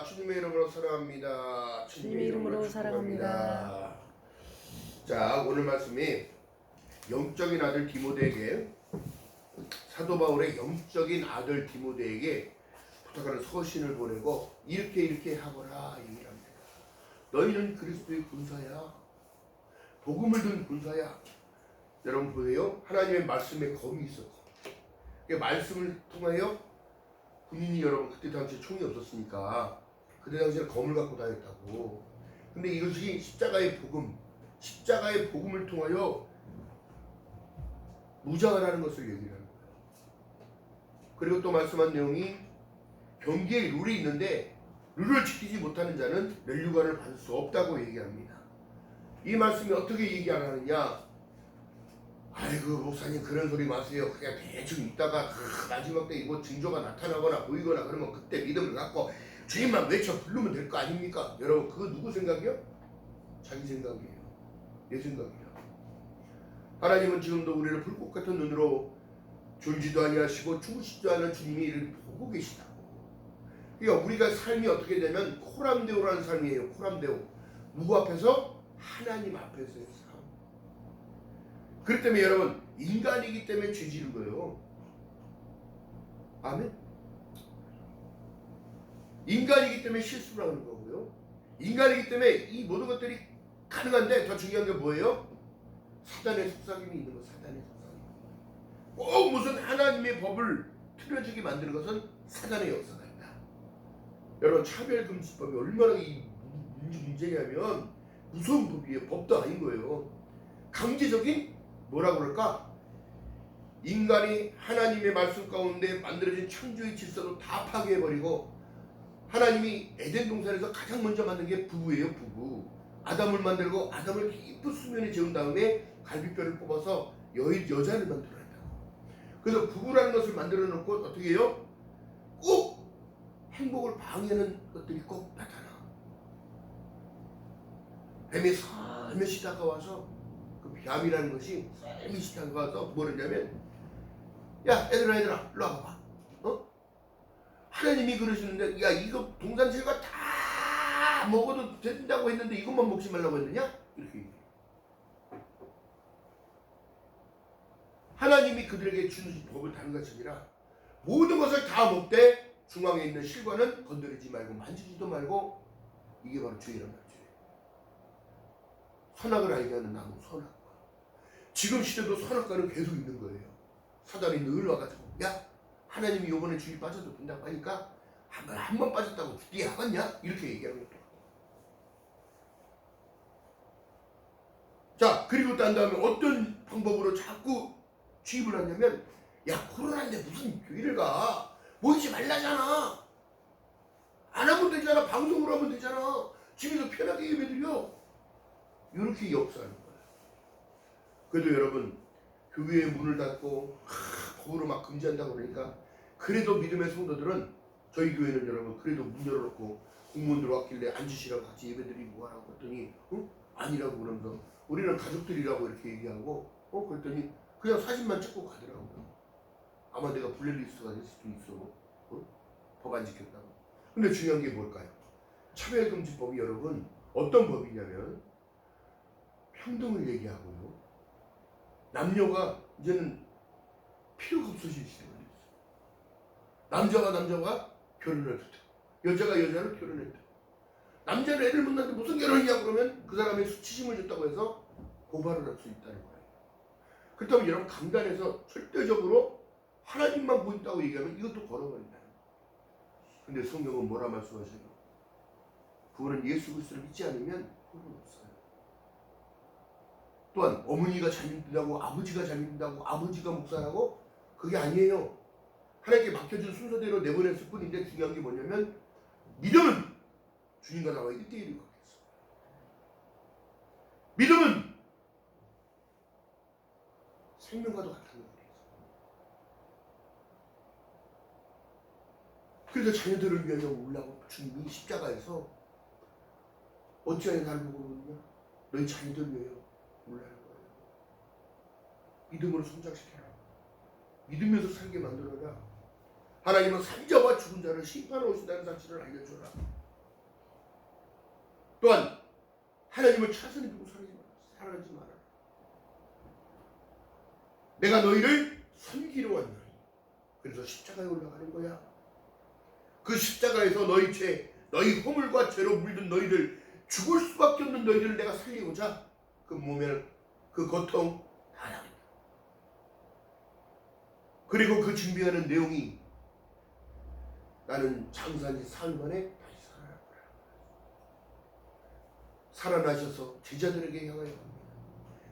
주님의 이름으로 사랑합니다. 주님의 이름으로 사랑합니다. 자, 오늘 말씀이 영적인 아들 디모데에게, 사도 바울의 영적인 아들 디모데에게 부탁하는 서신을 보내고 이렇게 하거라 얘기를 합니다. 너희는 그리스도의 군사야. 복음을 든 군사야. 여러분 보세요. 하나님의 말씀에 검이 있었고, 그 말씀을 통하여 군인이, 여러분 그때 당시에 총이 없었으니까 그때 당시에 검을 갖고 다녔다고. 근데 이것이 십자가의 복음, 십자가의 복음을 통하여 무장을 하는 것을 얘기를 하는 거예요. 그리고 또 말씀한 내용이 경기에 룰이 있는데 룰을 지키지 못하는 자는 멸류관을 받을 수 없다고 얘기합니다. 이 말씀이 어떻게 얘기 안 하느냐? 아이고 목사님 그런 소리 마세요. 그냥 대충 있다가 마지막 때 이거 징조가 나타나거나 보이거나 그러면 그때 믿음을 갖고 주님만 외쳐 부르면 될 거 아닙니까? 여러분 그거 누구 생각이요? 자기 생각이에요. 내 생각이에요. 하나님은 지금도 우리를 불꽃 같은 눈으로 졸지도 아니하시고 주무시지도 않은 주님이 이를 보고 계시다고. 그러니까 우리가 삶이 어떻게 되면 코람데오라는 삶이에요. 코람데오. 누구 앞에서? 하나님 앞에서의 삶. 그렇기 때문에 여러분 인간이기 때문에 죄 지은 거예요. 아멘. 인간이기 때문에 실수를 하는 거고요. 인간이기 때문에 이 모든 것들이 가능한데 더 중요한 게 뭐예요? 사단의 속삭임이 있는 거. 사단의 속삭임. 꼭 무슨 하나님의 법을 틀어지게 만드는 것은 사단의 역사가 있다. 여러분 차별금지법이 얼마나 이 문제냐면 무서운 법이에요. 법도 아닌 거예요. 강제적인 뭐라고 그럴까? 인간이 하나님의 말씀 가운데 만들어진 창조의 질서도 다 파괴해버리고, 하나님이 에덴 동산에서 가장 먼저 만든 게 부부예요. 부부. 아담을 만들고 아담을 깊은 수면에 재운 다음에 갈비뼈를 뽑아서 여자를 만들어낸다고. 그래서 부부라는 것을 만들어 놓고 어떻게 해요? 꼭 행복을 방해하는 것들이 꼭 나타나. 뱀이 살며시 다가와서, 그 뱀이라는 것이 살며시 다가와서 뭐 그러냐면, 야 얘들아 일로 와봐. 하나님이 그러시는데 야 이거 동산질과 다 먹어도 된다고 했는데 이것만 먹지 말라고 했느냐? 이렇게 얘기해요. 하나님이 그들에게 주는 법을 다른 것이 아니라 모든 것을 다 먹되 중앙에 있는 실과는 건드리지 말고 만지지도 말고. 이게 바로 죄란 말이에요. 선악을 알게 하는 나무 선악과. 지금 시대도 선악과는 계속 있는 거예요. 사단이 늘 와가지고 야 하나님이 요번에 주일 빠져도 된다고 하니까 한 번 빠졌다고 네 하겠냐? 이렇게 얘기하는 거예요. 자, 그리고 딴 다음에 어떤 방법으로 자꾸 주입을 하냐면, 야 코로나인데 무슨 교회를 가? 모이지 말라잖아. 안 하면 되잖아. 방송으로 하면 되잖아. 집에서 편하게 예배드려. 이렇게 역사하는 거예요. 그래도 여러분 교회의 문을 닫고 법으로 막 금지한다고 그러니까, 그래도 믿음의 성도들은, 저희 교회는 여러분 그래도 문 열어놓고 공무원들 왔길래 앉으시라고 같이 예배드리고 하라고 했더니 아니라고 그러면서 우리는 가족들이라고 이렇게 얘기하고 그랬더니 그냥 사진만 찍고 가더라고요. 아마 내가 블랙리스트가 될 수도 있어. 법 안 지켰다고. 근데 중요한 게 뭘까요? 차별금지법이 여러분 어떤 법이냐면 평등을 얘기하고요. 남녀가 이제는 필요가 없어질 시대가 됐어요. 남자가 결혼을 해도 되고, 여자가 여자를 결혼해도 되고. 남자는 애를 못 낳는데 무슨 결혼이냐 그러면 그 사람의 수치심을 줬다고 해서 고발을 할 수 있다는 거예요. 그렇다면 여러분 강단에서 절대적으로 하나님만 보인다고 얘기하면 이것도 걸어버린다. 근데 성경은 뭐라 말씀하세요? 그거는 예수 그리스도를 믿지 않으면 그건 없어요. 또한 어머니가 잘 믿는다고, 아버지가 잘 믿는다고, 아버지가 목사라고, 그게 아니에요. 하나님께 맡겨준 순서대로 내보냈을 뿐인데, 중요한 게 뭐냐면 믿음은 주님과 나와 1대1을 갖겠어. 믿음은 생명과도 같은 거예요. 그래서 자녀들을 위하여 울라고 주님이 십자가에서 어찌하여 나를 보고 그러느냐? 너희 자녀들 위하여 울라는 거예요. 믿음으로 성장시켜라. 믿으면서 살게 만들어라. 하나님은 산자와 죽은 자를 심판하러 오신다는 사실을 알려줘라. 또한 하나님을 차선에 두고 살아가지 마라. 내가 너희를 섬기러 왔노니. 그래서 십자가에 올라가는 거야. 그 십자가에서 너희 죄, 너희 허물과 죄로 물든 너희들, 죽을 수밖에 없는 너희들을 내가 살리고자 그 몸에 그 고통 다 나간다. 그리고 그 준비하는 내용이 나는 장사한 지 사흘 만에 다시 살아났구나. 살아나셔서 제자들에게 향하여 갑니다.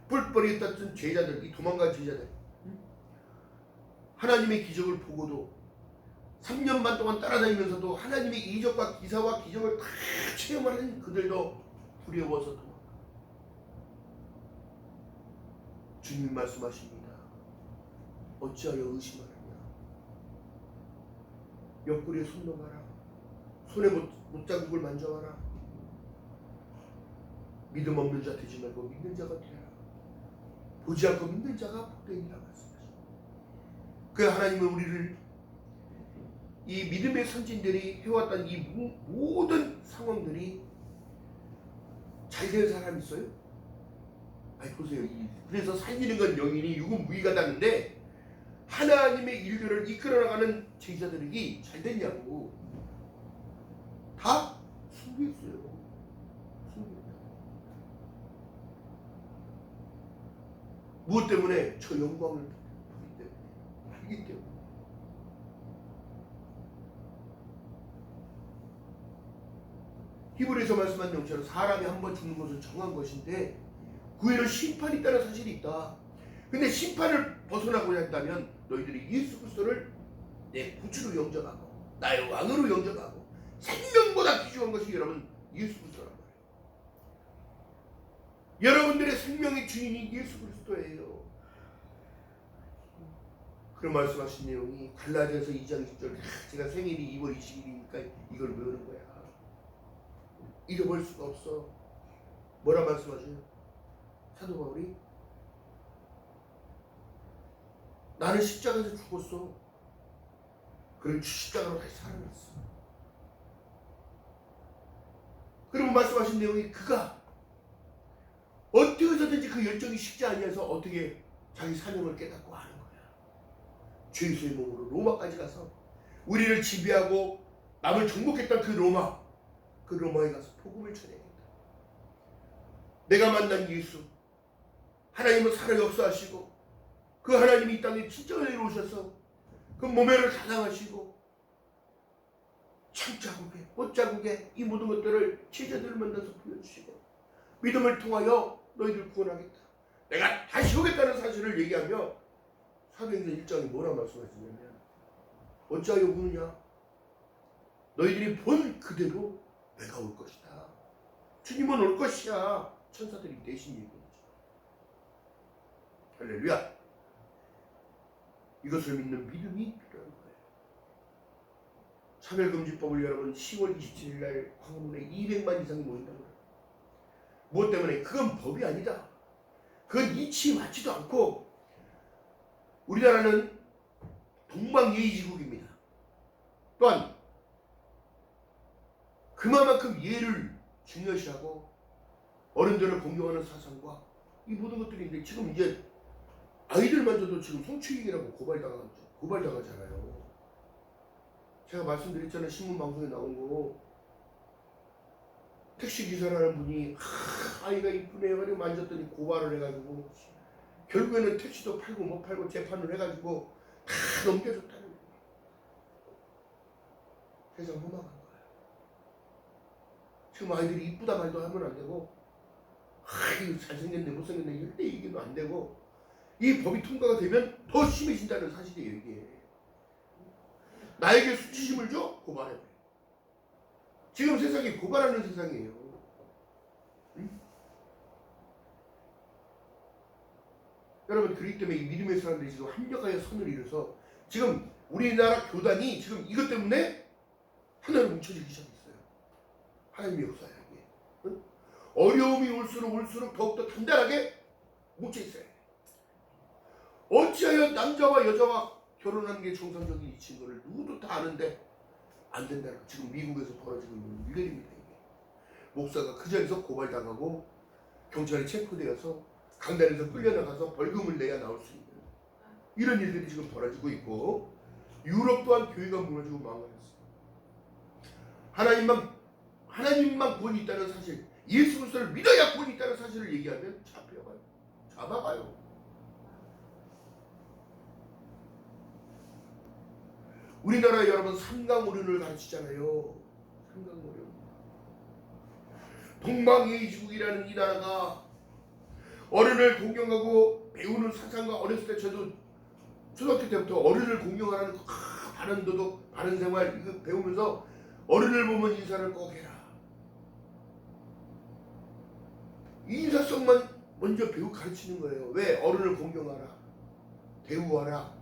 뿔뿔이 떴던 제자들, 이 도망간 제자들, 하나님의 기적을 보고도 3년 반 동안 따라다니면서도 하나님의 이적과 기사와 기적을 다 체험하는 그들도 두려워서 도망가. 주님 말씀하십니다. 어찌하여 의심하느냐. 옆구리에 손 넣어봐라. 손에 못자국을 만져봐라. 믿음 없는 자 되지 말고 믿는 자가 되라. 보지 않고 믿는 자가 복되니라 말씀하십니다. 그 하나님은 우리를 이 믿음의 선진들이 해왔던 이 모든 상황들이 잘 된 사람이 있어요? 아니 보세요. 그래서 살리는 건 영이니 육은 무의가다는데 하나님의 일들을 이끌어나가는 제자들이 잘 됐냐고. 다 순교했어요. 순교했다. 무엇 때문에? 저 영광을 보기 때문에, 알기 때문에. 히브리서 말씀한 내용처럼 사람이 한 번 죽는 것은 정한 것인데 구에는 심판이 있다는 사실이 있다. 근데 심판을 벗어나고자 한다면 너희들이 예수 그리스도를 내 구주로 영접하고 나의 왕으로 영접하고 생명보다 귀중한 것이 여러분 예수 그리스도란 말이에요. 여러분들의 생명의 주인이 예수 그리스도예요. 그런 말씀하신 내용이 갈라디아서 2장 20절. 제가 생일이 2월 20일이니까 이걸 외우는 거야. 잃어버릴 수가 없어. 뭐라 말씀하세요? 사도 바울이 나는 십자가에서 죽었어. 그리고 십자가로 다시 살아났어. 그리고 말씀하신 내용이 그가 어떻게 해서든지 그 열정이 식지 아니해서 어떻게 자기 사명을 깨닫고 하는 거야. 죄수의 몸으로 로마까지 가서 우리를 지배하고 남을 정복했던 그 로마에 가서 복음을 전해야겠다. 내가 만난 예수, 하나님은 살아 역사하시고 그 하나님이 이 땅에 진정을 이루셔서 그 몸에를 사랑하시고 창자국에 옷자국에 이 모든 것들을 제자들을 만나서 보여주시고 믿음을 통하여 너희들 구원하겠다. 내가 다시 오겠다는 사실을 얘기하며 사도행전 1장이 뭐라 말씀하시냐면 어찌하여 우느냐. 너희들이 본 그대로 내가 올 것이다. 주님은 올 것이야. 천사들이 대신 얘기했죠. 할렐루야. 이것을 믿는 믿음이 필요한 거예요. 차별금지법을 여러분 10월 27일 날 광화문에 200만 이상이 모인다고 그래요. 무엇 때문에? 그건 법이 아니다. 그건 이치에 맞지도 않고 우리나라는 동방예의지국입니다. 또한 그만큼 예를 중요시하고 어른들을 공경하는 사상과 이 모든 것들인데 지금 이제 아이들마저도 지금 성추행이라고 고발당하잖아요. 제가 말씀드렸잖아요. 신문방송에 나온 거. 택시기사라는 분이 아이가 이쁘네 가지고 만졌더니 고발을 해가지고 결국에는 택시도 팔고 못 팔고 재판을 해가지고 다 넘겨줬다는 거예요. 세상 험악한 거예요. 지금 아이들이 이쁘다 말도 하면 안 되고 이거 잘생겼네 못생겼네 이럴 때 얘기도 안 되고 이 법이 통과가 되면 더 심해진다는 사실이에요. 이게 나에게 수치심을 줘? 고발해. 지금 세상이 고발하는 세상이에요. 응? 여러분 그렇기 때문에 이 믿음의 사람들이 지금 합력하여 선을 이뤄서 지금 우리나라 교단이 지금 이것 때문에 하나로 뭉쳐지기 시작했어요. 하나님의 역사야 이게. 응? 어려움이 올수록 더욱더 단단하게 뭉쳐있어요. 어찌하여 남자와 여자와 결혼하는 게 정상적인 이치인 거를 누구도 다 아는데 안 된다는 지금 미국에서 벌어지고 있는 일들입니다. 이게 목사가 그 자리에서 고발당하고 경찰에 체포되어서 강단에서 끌려나가서 벌금을 내야 나올 수 있는 이런 일들이 지금 벌어지고 있고, 유럽 또한 교회가 무너지고 망가졌어요. 하나님만 구원이 있다는 사실, 예수 그리스도를 믿어야 구원이 있다는 사실을 얘기하면 잡아가요. 우리나라 여러분 삼강오륜을 가르치잖아요. 삼강오륜. 동방예의지국이라는 이 나라가 어른을 공경하고 배우는 사상과, 어렸을 때 저도 초등학교 때부터 어른을 공경하라는 바른 도덕, 바른 생활 이거 배우면서 어른을 보면 인사를 꼭 해라. 이 인사성만 먼저 가르치는 거예요. 왜? 어른을 공경하라, 대우하라.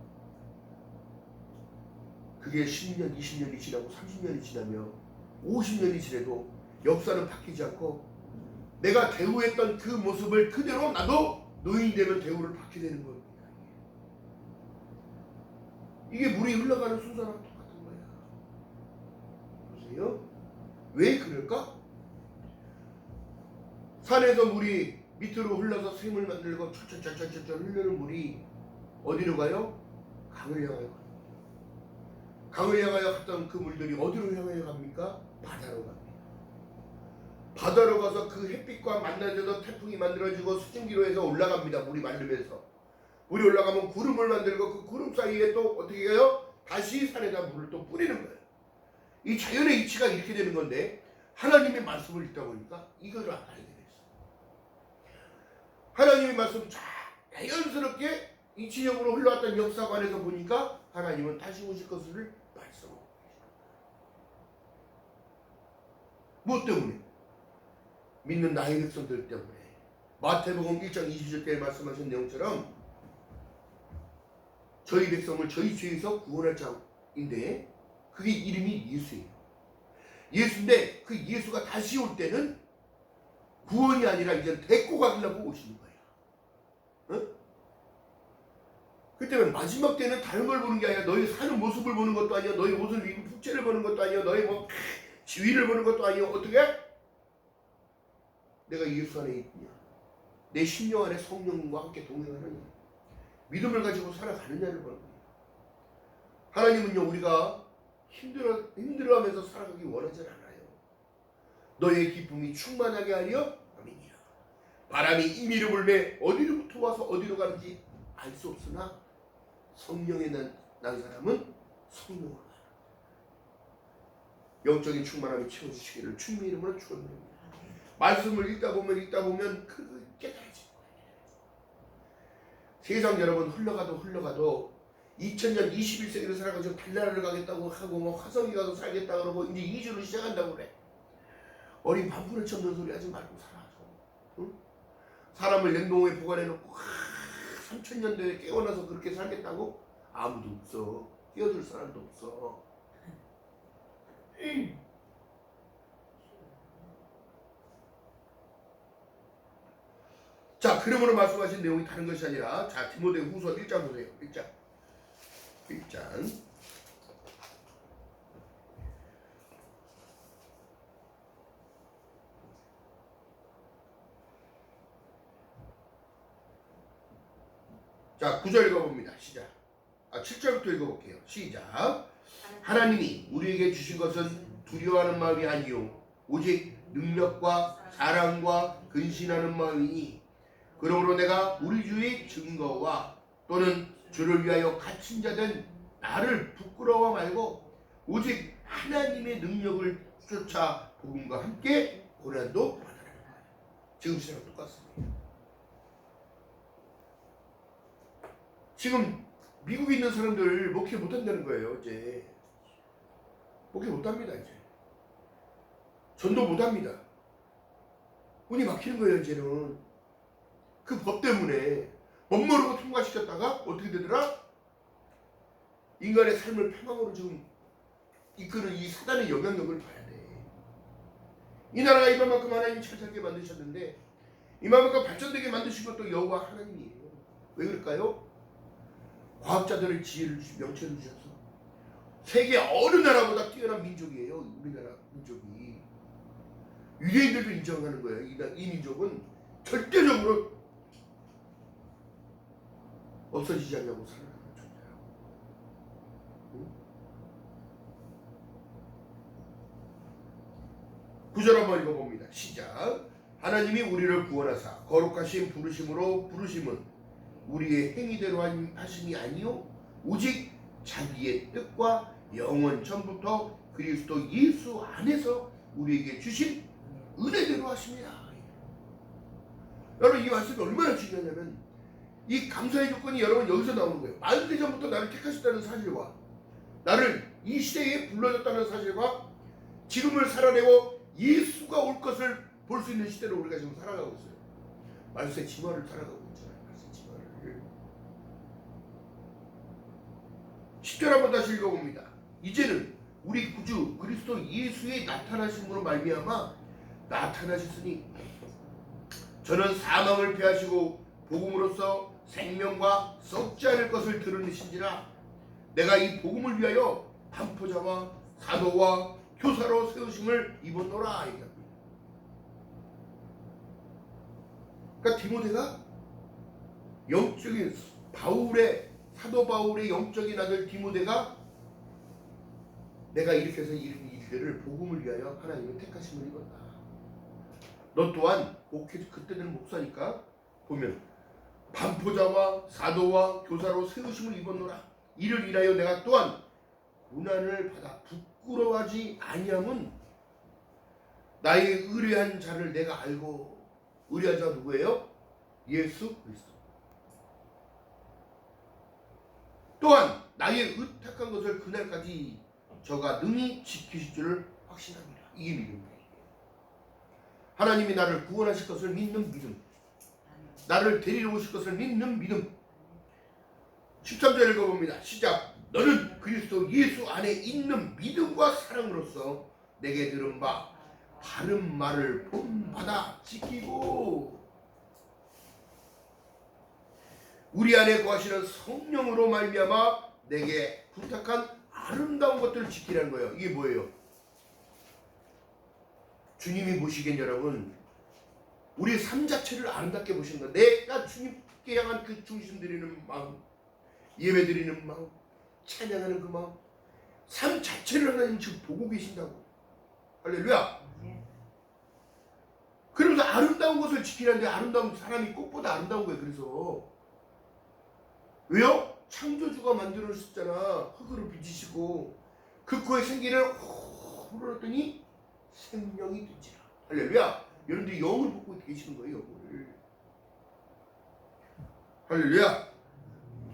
그게 10년, 20년이 지나고 30년이 지나며 50년이 지나도 역사는 바뀌지 않고 내가 대우했던 그 모습을 그대로 나도 노인이 되면 대우를 받게 되는 겁니다. 이게 물이 흘러가는 순서랑 똑같은 거야. 보세요. 왜 그럴까? 산에서 물이 밑으로 흘러서 샘을 만들고 철철철철철 흐르는 물이 어디로 가요? 강을 향하여. 강을 향하여 갔던 그 물들이 어디로 향하여 갑니까? 바다로 갑니다. 바다로 가서 그 햇빛과 만나져서 태풍이 만들어지고 수증기로 해서 올라갑니다. 물이 마르면서. 물이 올라가면 구름을 만들고 그 구름 사이에 또 어떻게 해요? 다시 산에다 물을 또 뿌리는 거예요. 이 자연의 이치가 이렇게 되는 건데, 하나님의 말씀을 읽다 보니까 이거를 알게 됐어요. 하나님의 말씀 자연스럽게 이치적으로 흘러왔던 역사관에서 보니까 하나님은 다시 오실 것을 말씀하고 계십니다. 무엇 때문에? 믿는 나의 백성들 때문에. 마태복음 1장 20절에 말씀하신 내용처럼 저희 백성을 저희 죄에서 구원할 자인데, 그게 이름이 예수예요. 예수인데 그 예수가 다시 올 때는 구원이 아니라 이제 데리고 가려고 오시는 거예요. 응? 그때는 마지막 때는 다른 걸 보는 게 아니라 너희 사는 모습을 보는 것도 아니야, 너희 옷을 입은 풍채를 보는 것도 아니야, 너희 지위를 보는 것도 아니야. 어떻게? 내가 예수 안에 있냐, 내 심령 안에 성령과 함께 동행하느냐, 믿음을 가지고 살아가느냐를 보는 거예요. 하나님은요, 우리가 힘들어하면서 살아가기 원하지 않아요. 너의 기쁨이 충만하게 하려 함이니라. 바람이 임의로 불매 어디로부터 와서 어디로 가는지 알 수 없으나 성령에 난 사람은 성령으로 가라. 영적인 충만함이 채워지시기를 주님의 이름으로 축원드립니다. 말씀을 읽다 보면 그 깨달아질 거예요. 세상 여러분 흘러가도 2000년 21세기를 살아가지고 달나라를 가겠다고 하고 화성에 가서 살겠다 그러고 이제 이주를 시작한다고 그래. 어린 반푼어치 없는 소리 하지 말고 살아줘. 응? 사람을 냉동에 보관해놓고 3000년도에 깨어나서 그렇게 살겠다고? 아무도 없어. 끼어들 사람도 없어. 자, 그러므로 말씀하신 내용이 다른 것이 아니라, 자, 디모데후서 1장 보세요. 1장. 자, 9절 읽어봅니다. 시작. 7절부터 읽어볼게요. 시작. 하나님이 우리에게 주신 것은 두려워하는 마음이 아니요 오직 능력과 사랑과 근신하는 마음이니, 그러므로 내가 우리 주의 증거와 또는 주를 위하여 갇힌 자된 나를 부끄러워 말고 오직 하나님의 능력을 쫓아 복음과 함께 고난도 받으라는 거예요. 지금 시랑 똑같습니다. 지금 미국에 있는 사람들 목회 못한다는 거예요. 이제 목회 못합니다. 이제 전도 못합니다. 운이 막히는 거예요. 이제는 그 법 때문에 법 모르고 통과시켰다가 어떻게 되더라? 인간의 삶을 패망으로 지금 이끄는 이 사단의 영향력을 봐야 돼. 이 나라가 이만큼 하나님이 잘 살게 만드셨는데, 이만큼 발전되게 만드신 것도 여호와 하나님이에요. 왜 그럴까요? 과학자들의 지혜를 주시고 명체를 주셔서 세계 어느 나라보다 뛰어난 민족이에요. 우리나라 민족이. 유대인들도 인정하는 거예요. 이 민족은 절대적으로 없어지지 않냐고 살아가는 존재예요. 응? 9절 한번 읽어봅니다. 시작. 하나님이 우리를 구원하사 거룩하신 부르심으로 부르심은 우리의 행위대로 하심이 아니요 오직 자기의 뜻과 영원 전부터 그리스도 예수 안에서 우리에게 주신 은혜대로 하십니다. 여러분 이 말씀이 얼마나 중요하냐면 이 감사의 조건이 여러분 여기서 나오는 거예요. 만세 전부터 나를 택하셨다는 사실과 나를 이 시대에 불러줬다는 사실과 지금을 살아내고 예수가 올 것을 볼 수 있는 시대로 우리가 지금 살아가고 있어요. 말세 진화를 살아가고 있잖아요. 말세 진화를. 10절 한번 다시 읽어봅니다. 이제는 우리 구주 그리스도 예수의 나타나심으로 말미암아 나타나셨으니 저는 사망을 패하시고 복음으로써 생명과 썩지 않을 것을 드러내신지라 내가 이 복음을 위하여 반포자와 사도와 교사로 세우심을 입었노라 얘기합니다. 그러니까 디모데가 영적인 사도 바울의 영적인 아들 디모데가 내가 이렇게 해서 이런 일들을 복음을 위하여 하나님의 택하심을 입었다. 너 또한 그때는 목사니까 보면 반포자와 사도와 교사로 세우심을 입었노라. 이를 인하여 내가 또한 고난을 받아 부끄러워하지 아니함은 나의 의뢰한 자를 내가 알고 의뢰한 자가 누구예요? 예수 그리스도. 또한 나의 의탁한 것을 그날까지 저가 능히 지키실 줄을 확신합니다. 이게 믿음이에요. 하나님이 나를 구원하실 것을 믿는 믿음, 나를 데리러 오실 것을 믿는 믿음. 13절 읽어봅니다. 시작. 너는 그리스도 예수 안에 있는 믿음과 사랑으로서 내게 들은 바 바른 말을 본받아 지키고 우리 안에 거하시는 성령으로 말미암아 내게 부탁한 아름다운 것들을 지키라는 거예요. 이게 뭐예요? 주님이 보시기엔 여러분 우리의 삶 자체를 아름답게 보시는 거예요. 내가 주님께 향한 그 중심 드리는 마음, 예배 드리는 마음, 찬양하는 그 마음, 삶 자체를 하나님 지금 보고 계신다고. 할렐루야. 그러면서 아름다운 것을 지키라는데 아름다운 사람이 꽃보다 아름다운 거예요. 그래서 왜요? 창조주가 만들어주셨잖아. 흙으로 빚으시고 그 코에 생기를 불어넣더니 생명이 되지라. 할렐루야. 여러분들이 영을 보고 계시는 거예요. 영을. 할렐루야.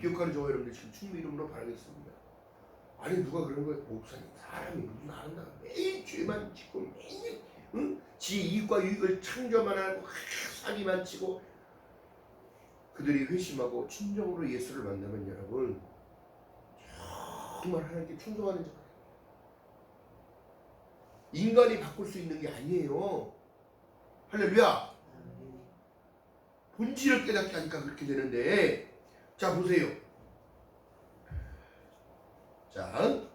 기억하는 저와 여러분들 지금 주님의 이름으로 바라겠습니다. 아니 누가 그런 거예요? 목사님 사람이 무슨 아름다워 매일 죄만 짓고 매일 지 이익과 유익을 창조만 하고 사기만 치고 그들이 회심하고 진정으로 예수를 만나면 여러분 정말 하나님께 충성하는 자가 인간이 바꿀 수 있는 게 아니에요. 할렐루야. 본질을 깨닫게 하니까 그렇게 되는데 자 보세요. 자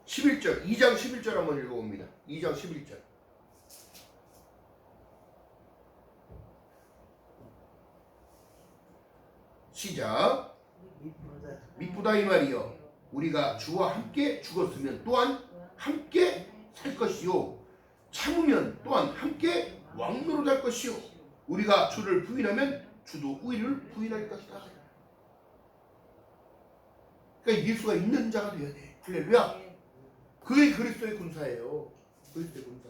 11절 2장 11절 한번 읽어봅니다. 2장 11절 시작. 미쁘다 이 말이요 우리가 주와 함께 죽었으면 또한 함께 살 것이요 참으면 또한 함께 왕노릇할 것이요 우리가 주를 부인하면 주도 우리를 부인할 것이다. 그러니까 예수가 있는 자가 되어야 돼. 할렐루야. 그게 그리스도의 군사예요. 그리스도의 군사.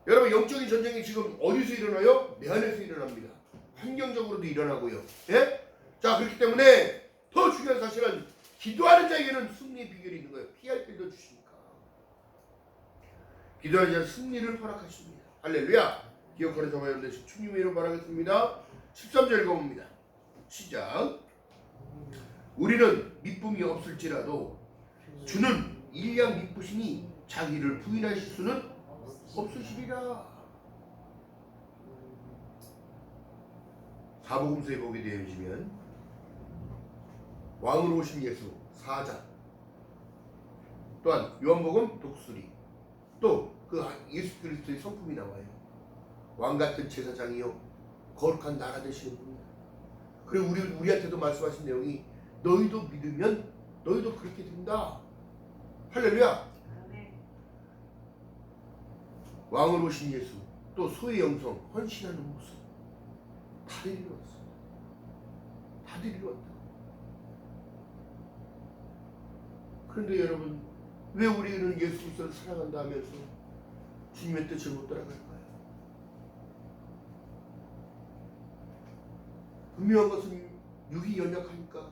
여러분 영적인 전쟁이 지금 어디서 일어나요? 내 안에서 일어납니다. 환경적으로도 일어나고요. 예? 자 그렇기 때문에 더 중요한 사실은 기도하는 자에게는 승리의 비결이 있는 거예요. 피할 길도 주시니까. 기도하는 자는 승리를 허락하십니다. 할렐루야. 기억하는 저와 여러분들 주님의 이름 바라겠습니다. 13절 읽어봅니다. 시작. 우리는 미쁨이 없을지라도 주는 일량 미쁘시니 자기를 부인하실 수는 없으시리라. 사복음서에 보게 되어지면 왕으로 오신 예수 4장 또한 요한복음 독수리 또 그 예수 그리스도의 성품이 나와요. 왕 같은 제사장이요 거룩한 나라 되시는 분이다. 그리고 우리한테도 말씀하신 내용이 너희도 믿으면 너희도 그렇게 된다. 할렐루야. 왕으로 오신 예수, 또 소의 영성, 헌신하는 모습 다 데리러 왔어. 다 데리러 왔다. 그런데 여러분, 왜 우리는 예수 그리스도를 사랑한다 하면서 주님의 뜻을 못 따라갈까요? 분명한 것은 육이 연약하니까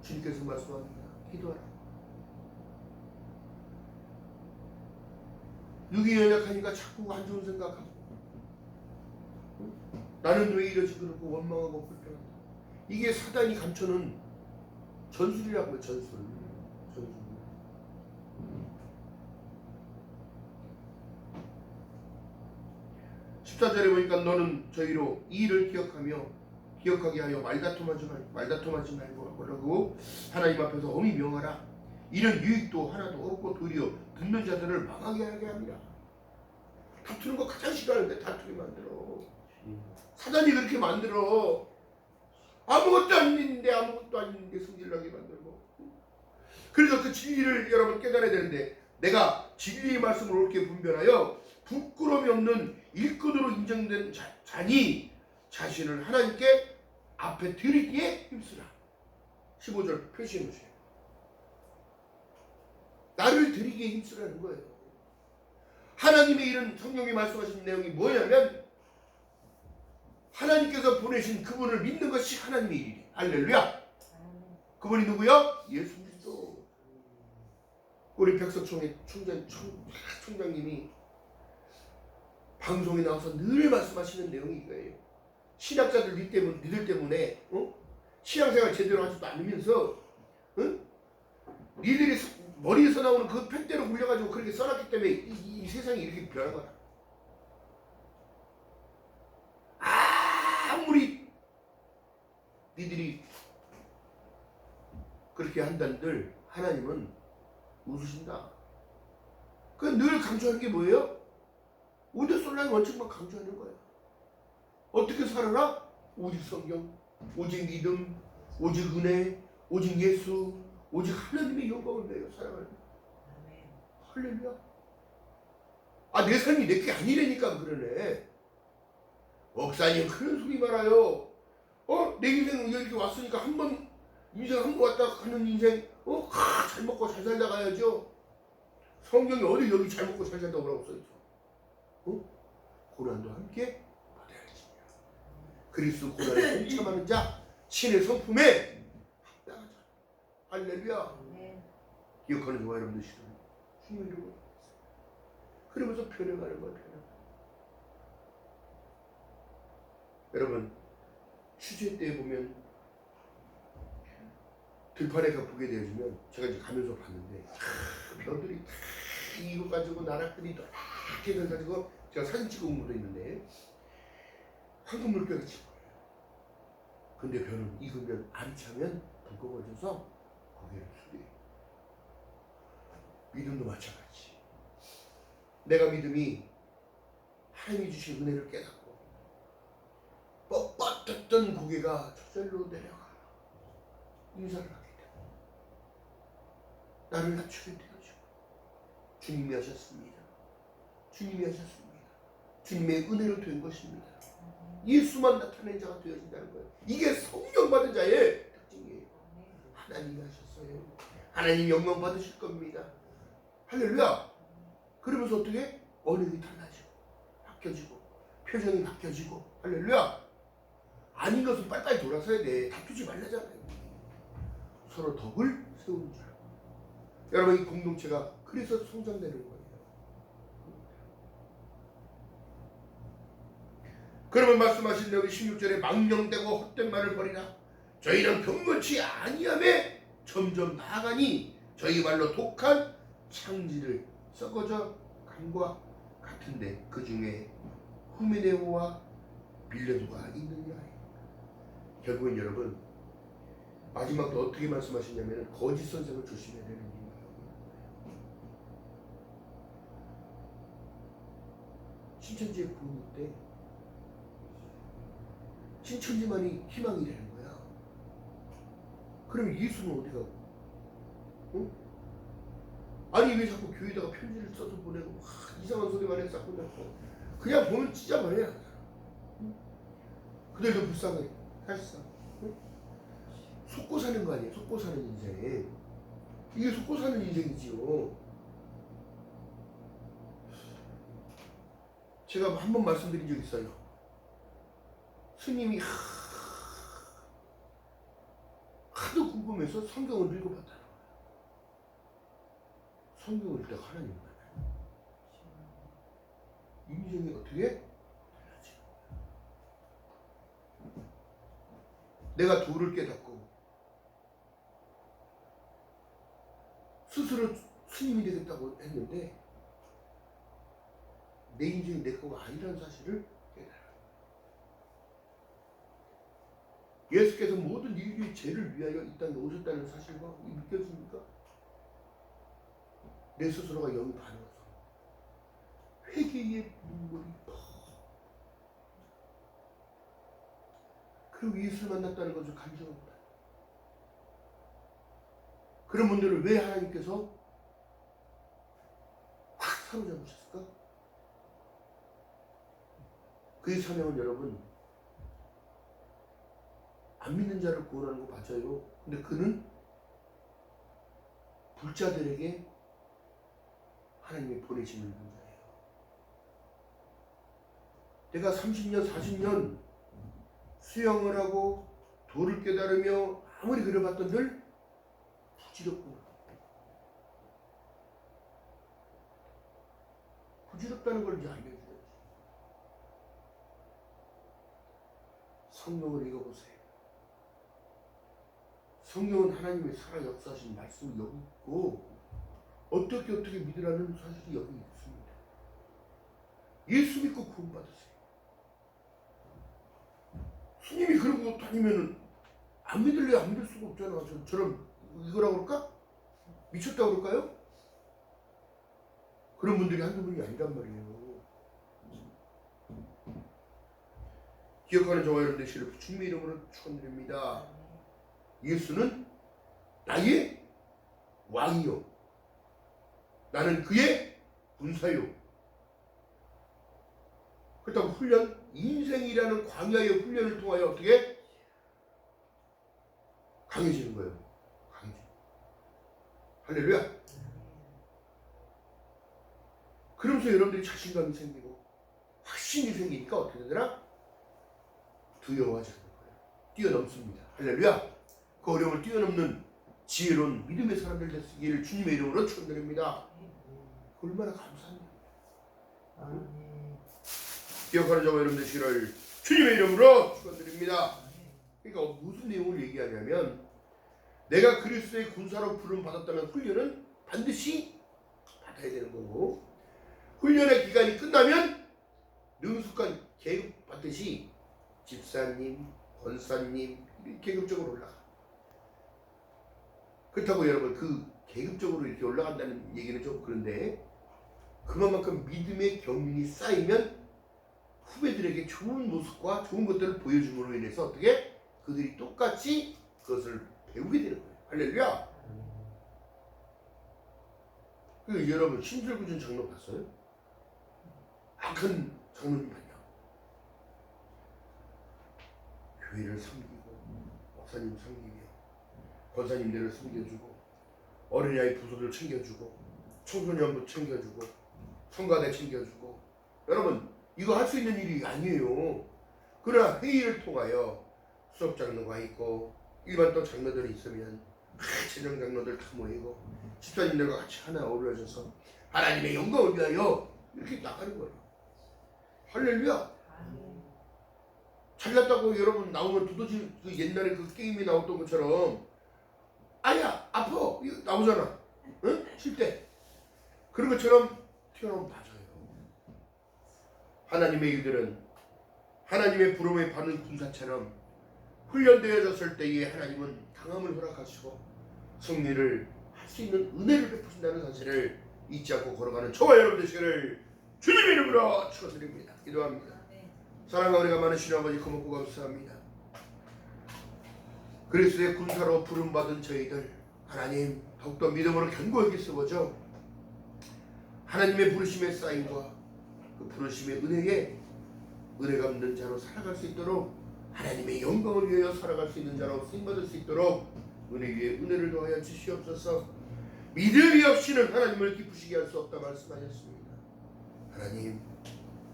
주님께서 말씀합니다. 기도하라. 육이 연약하니까 자꾸 안 좋은 생각하고 나는 왜 이러지 그러고 원망하고 불평한다. 이게 사단이 감춰놓은 전술이라고요. 전술. 14절에 보니까 너는 저희로 이 일을 기억하게 하여 말다툼하지 말고 그러고 하나님 앞에서 엄히 명하라. 이런 유익도 하나도 없고 도리어 듣는 자들을 망하게 하게 합니다. 다투는 거 가장 싫어하는데 다투게 만들어. 사단이 그렇게 만들어. 아무것도 아닌데 승질나게 만들고. 그래서 그 진리를 여러분 깨달아야 되는데, 내가 진리의 말씀을 옳게 분별하여 부끄러움이 없는 일꾼으로 인정된 자니 자신을 하나님께 앞에 드리기에 힘쓰라. 15절 표시해 놓으세요. 나를 드리기에 힘쓰라는 거예요. 하나님의 일은 성경이 말씀하신 내용이 뭐냐면 하나님께서 보내신 그분을 믿는 것이 하나님의 일이에요. 할렐루야. 그분이 누구요? 예수 그리스도. 우리 백석총회 총장님이 방송에 나와서 늘 말씀하시는 내용이 이거예요. 신학자들 니들 때문에 신앙생활 제대로 하지도 않으면서 니들이 머리에서 나오는 그 펜대로 굴려가지고 그렇게 써놨기 때문에 이 세상이 이렇게 변한 거다. 아무리 니들이 그렇게 한다는들 하나님은 웃으신다. 그 늘 강조하는 게 뭐예요? 오대솔라의 원칙만 강조하는 거야. 어떻게 살아라? 오직 성경, 오직 믿음, 오직 은혜, 오직 예수, 오직 하나님의 영광을 내어 살아가는 거야. 할렐루야. 내 삶이 내게 아니라니까 그러네. 목사님 그런 소리 말아요. 내 인생 여기 왔으니까 인생 한 번 왔다 가는 인생 잘 먹고 잘 살다 가야죠. 성경이 어디 여기 잘 먹고 잘 살다 오라고 써있어. 고난도 함께 받아야지. 그리스도 고난에 동참하는 자 신의 성품에 합당하자. 할렐루야. 기억하는 저와 여러분들 시도 주님의 이름으로 그러면서 변해가는 거야. 여러분 추수의 때에 보면 들판에 보게 되어지면 제가 이제 가면서 봤는데 벼들이 다 익어 가지고 나락들이 노랗게 돼가지고 제가 사진 찍어 온 것도 있는데 황금물결 같이 보여요. 근데 벼는 익으면 안 차면 두꺼워져서 거기를 수리해요. 믿음도 마찬가지. 내가 믿음이 하나님이 주신 은혜를 깨닫고 뻣뻣했던 고개가 저절로 내려가 인사를 하게 되고 나를 낮추게 되어지고 주님이 하셨습니다. 주님이 하셨습니다. 주님의 은혜로 된 것입니다. 예수만 나타낸 자가 되어진다는 거예요. 이게 성령 받은 자의 특징이에요. 하나님이 하셨어요. 하나님 영광 받으실 겁니다. 할렐루야. 그러면서 어떻게? 언행이 달라지고 바뀌어지고 표정이 바뀌어지고 할렐루야. 아닌 것은 빨리빨리 돌아서야 돼. 다투지 말라잖아요. 서로 덕을 세우는 자. 여러분 이 공동체가 그래서 성장되는 거예요. 그러면 말씀하신 여기 16절에 망령되고 헛된 말을 버리라. 저희는 경건치 아니함에 점점 나아가니 저희 말로 독한 창지를 썩어져 감과 같은데 그 중에 후메네오와 빌레도가 있느냐. 결국은 여러분 마지막도 어떻게 말씀하시냐면 거짓 선생을 조심해야 되는 거예요. 신천지의 구원일 때 신천지만이 희망이 되는 거야. 그럼 예수는 어디 가고? 응? 아니 왜 자꾸 교회에다가 편지를 써서 보내고 이상한 소리만 해 자꾸 내고 그냥 보면 찢어버려야 하잖아. 응? 그들도 불쌍해 사실상. 응? 속고 사는 거 아니에요. 속고 사는 인생. 이게 속고 사는 인생이지요. 제가 한 번 말씀드린 적 있어요. 스님이 하도 궁금해서 성경을 읽어봤다는 거예요. 성경을 읽다가 하나님 만나요. 인생이 어떻게 달라지는 거야. 내가 도를 깨닫고 스스로 스님이 되겠다고 했는데 내 인생이 내 거가 아니라는 사실을 깨달아요. 예수께서 모든 인류의 죄를 위하여 이 땅에 오셨다는 사실과 믿겨집니까? 내 스스로가 영이 반해서 회개의 눈물이 그리고 예수를 만났다는 것을 간증합니다. 그런 분들을 왜 하나님께서 확 사로잡으셨을까? 그의 사명은 여러분 안 믿는 자를 구원하는 거 맞아요. 근데 그는 불자들에게 하나님이 보내시는 분자예요. 내가 30년 40년 수영을 하고 도를 깨달으며 아무리 그려봤던들 부질없구나. 부질없다는 걸 이제 알려줘야지. 성경을 읽어보세요. 성경은 하나님의 살아 역사하신 말씀이 여기 있고 어떻게 믿으라는 사실이 여기 있습니다. 예수 믿고 구원받으세요. 스님이 그러고 다니면은 안 믿을래 안 믿을 수가 없잖아. 저처럼 이거라고 그럴까? 미쳤다고 그럴까요? 그런 분들이 한두 분이 아니란 말이에요. 기억하는 저와 여러분 되시기를 주님의 이름으로 축원드립니다. 예수는 나의 왕이요 나는 그의 군사요. 그렇다고 훈련, 인생이라는 광야의 훈련을 통하여 어떻게 강해지는 거예요. 강해지는. 할렐루야. 그러면서 여러분들이 자신감이 생기고 확신이 생기니까 어떻게 되더라? 두려워하지 않는 거예요. 뛰어넘습니다. 할렐루야. 그 어려움을 뛰어넘는 지혜로운 믿음의 사람들 되시기를 주님의 이름으로 축원드립니다. 얼마나 감사합니다. 기억하는 저와 여러분 되시기를 주님의 이름으로 축원드립니다. 그러니까 무슨 내용을 얘기하냐면 내가 그리스도의 군사로 부름 받았다면 훈련은 반드시 받아야 되는 거고 훈련의 기간이 끝나면 능숙한 계급 받듯이 집사님, 권사님 계급적으로 올라가. 그렇다고 여러분 그 계급적으로 이렇게 올라간다는 얘기는 좀 그런데 그만큼 믿음의 경륜이 쌓이면 후배들에게 좋은 모습과 좋은 것들을 보여줌으로 인해서 어떻게 그들이 똑같이 그것을 배우게 되는 거예요. 할렐루야. 그 여러분 신들구준 장로 봤어요? 악한 장로님 봤냐? 교회를 섬기고 목사님 섬기며 권사님들을 섬겨주고 어린아이 부서들 챙겨주고 청소년부 챙겨주고 성가대 챙겨주고 여러분 이거 할 수 있는 일이 아니에요. 그러나 회의를 통하여 수업 장로가 있고 일반 또 장로들이 있으면 재정 장로들 다 모이고 집사님들과 같이 하나 어우러져서 하나님의 영광을 위하여 이렇게 나가는 거예요. 할렐루야. 잘났다고 여러분 나오면 두더지 그 옛날에 그 게임이 나왔던 것처럼 아야 아파 이거 나오잖아. 응? 쉴 때 그런 것처럼 튀어나오면 맞아요. 하나님의 일들은 하나님의 부름에 받는 군사처럼 훈련되어졌을 때에 하나님은 강함을 허락하시고 승리를 할 수 있는 은혜를 베푸신다는 사실을 잊지 않고 걸어가는 저와 여러분 되시기를 주님의 이름으로 축원드립니다. 기도합니다. 사랑과 은혜가 많으신 아버지 고맙고 감사합니다. 그리스도의 군사로 부름받은 저희들 하나님 더욱더 믿음으로 견고하게 세워져 하나님의 부르심의 사인과 그 부르심의 은혜에 은혜 갚는 자로 살아갈 수 있도록 하나님의 영광을 위하여 살아갈 수 있는 자로 쓰임받을 수 있도록 은혜 위에 은혜를 더하여 주시옵소서. 믿음이 없이는 하나님을 기쁘시게 할 수 없다 말씀하셨습니다. 하나님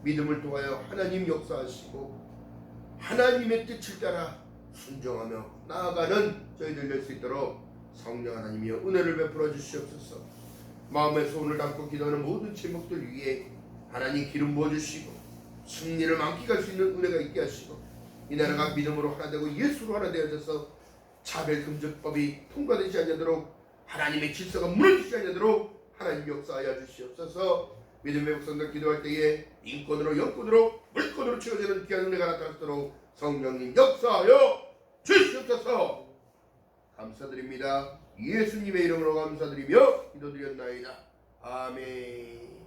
믿음을 통하여 하나님 역사하시고 하나님의 뜻을 따라 순종하며 나아가는 저희들 될 수 있도록 성령 하나님이여 은혜를 베풀어 주시옵소서. 마음의 소원을 담고 기도하는 모든 제목들 위에 하나님 기름 부어주시고 승리를 만끽할 수 있는 은혜가 있게 하시고 이 나라가 믿음으로 하나 되고 예수로 하나 되어져서 차별금지법이 통과되지 않도록 하나님의 질서가 무너지지 않도록 하나님 역사하여 주시옵소서. 믿음의 백성들 기도할 때에 인권으로 영권으로 물권으로 채워지는 귀한 은혜가 나타나도록 성령님 역사하여 주시옵소서. 감사드립니다. 예수님의 이름으로 감사드리며 기도드렸나이다. 아멘.